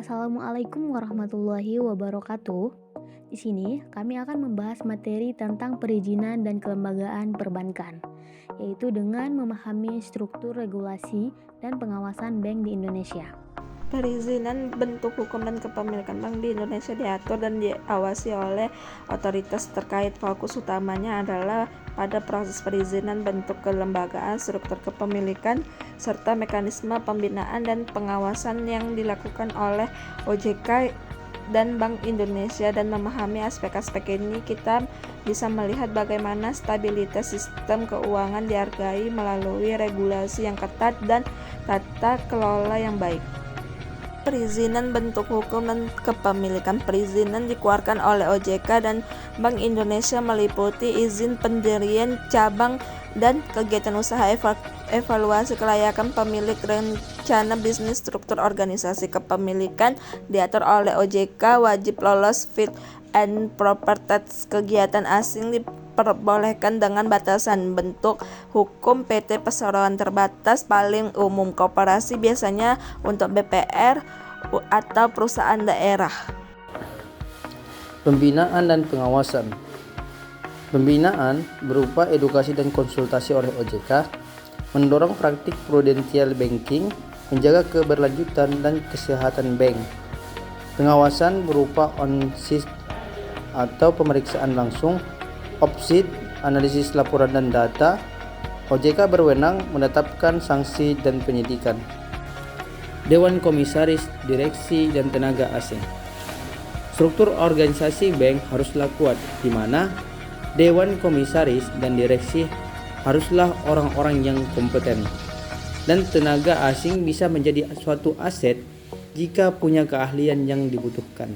Assalamualaikum warahmatullahi wabarakatuh. Di sini kami akan membahas materi tentang perizinan dan kelembagaan perbankan, yaitu dengan memahami struktur regulasi dan pengawasan bank di Indonesia. Perizinan, bentuk hukum dan kepemilikan bank di Indonesia diatur dan diawasi oleh otoritas terkait. Fokus utamanya adalah pada proses perizinan, bentuk kelembagaan, struktur kepemilikan, serta mekanisme pembinaan dan pengawasan yang dilakukan oleh OJK dan Bank Indonesia. Dan memahami aspek-aspek ini, kita bisa melihat bagaimana stabilitas sistem keuangan dihargai melalui regulasi yang ketat dan tata kelola yang baik. Perizinan, bentuk hukum dan kepemilikan. Perizinan dikeluarkan oleh OJK dan Bank Indonesia meliputi izin pendirian cabang dan kegiatan usaha, evaluasi kelayakan pemilik, rencana bisnis, struktur organisasi. Kepemilikan diatur oleh OJK, wajib lolos fit and proper test. Kegiatan asing diperbolehkan dengan batasan. Bentuk hukum PT perseroan terbatas paling umum. Koperasi biasanya untuk BPR atau perusahaan daerah. Pembinaan dan pengawasan. Pembinaan berupa edukasi dan konsultasi oleh OJK, mendorong praktik prudensial banking, menjaga keberlanjutan dan kesehatan bank. Pengawasan berupa on-site atau pemeriksaan langsung, off-site, analisis laporan dan data. OJK berwenang menetapkan sanksi dan penyidikan. Dewan Komisaris, Direksi, dan Tenaga Asing. Struktur organisasi bank haruslah kuat, di mana Dewan Komisaris dan Direksi haruslah orang-orang yang kompeten, dan tenaga asing bisa menjadi suatu aset jika punya keahlian yang dibutuhkan.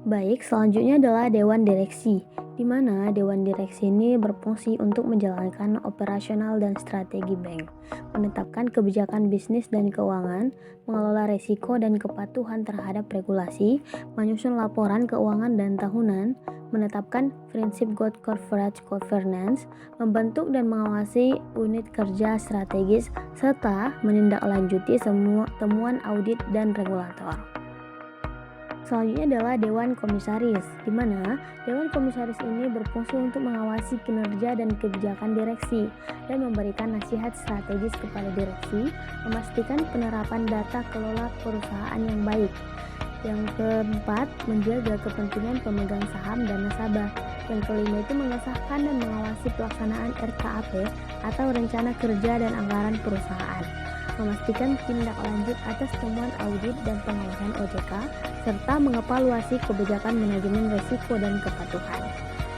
Baik, selanjutnya adalah Dewan Direksi, di mana Dewan Direksi ini berfungsi untuk menjalankan operasional dan strategi bank, menetapkan kebijakan bisnis dan keuangan, mengelola risiko dan kepatuhan terhadap regulasi, menyusun laporan keuangan dan tahunan, menetapkan prinsip good corporate governance, membentuk dan mengawasi unit kerja strategis, serta menindaklanjuti semua temuan audit dan regulator. Selanjutnya adalah Dewan Komisaris, di mana Dewan Komisaris ini berfungsi untuk mengawasi kinerja dan kebijakan direksi dan memberikan nasihat strategis kepada direksi, memastikan penerapan data kelola perusahaan yang baik. Yang keempat, menjaga kepentingan pemegang saham dan nasabah. Yang kelima itu mengesahkan dan mengawasi pelaksanaan RKAP atau rencana kerja dan anggaran perusahaan, memastikan tindak lanjut atas temuan audit dan pengawasan OJK, serta mengevaluasi kebijakan manajemen risiko dan kepatuhan.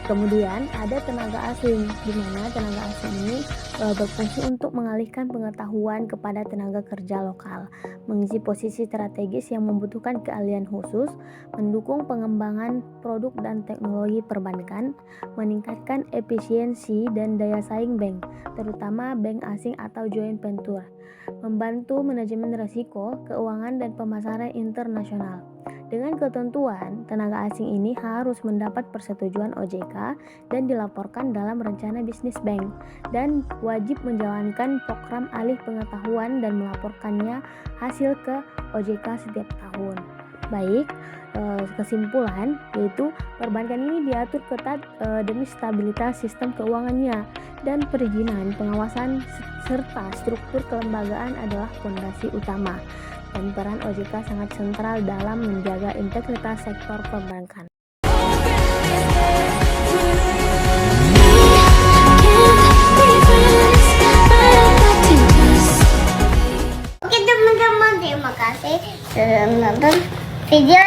Kemudian ada tenaga asing, di mana tenaga asing ini berfungsi untuk mengalihkan pengetahuan kepada tenaga kerja lokal, mengisi posisi strategis yang membutuhkan keahlian khusus, mendukung pengembangan produk dan teknologi perbankan, meningkatkan efisiensi dan daya saing bank, terutama bank asing atau joint venture, membantu manajemen risiko, keuangan dan pemasaran internasional. Dengan ketentuan, tenaga asing ini harus mendapat persetujuan OJK dan dilaporkan dalam rencana bisnis bank, dan wajib menjalankan program alih pengetahuan dan melaporkannya hasil ke OJK setiap tahun. Baik, kesimpulan yaitu perbankan ini diatur ketat demi stabilitas sistem keuangannya, dan perizinan, pengawasan, serta struktur kelembagaan adalah fondasi utama, dan peran OJK sangat sentral dalam menjaga integritas sektor perbankan. Oke teman-teman, terima kasih sudah menonton video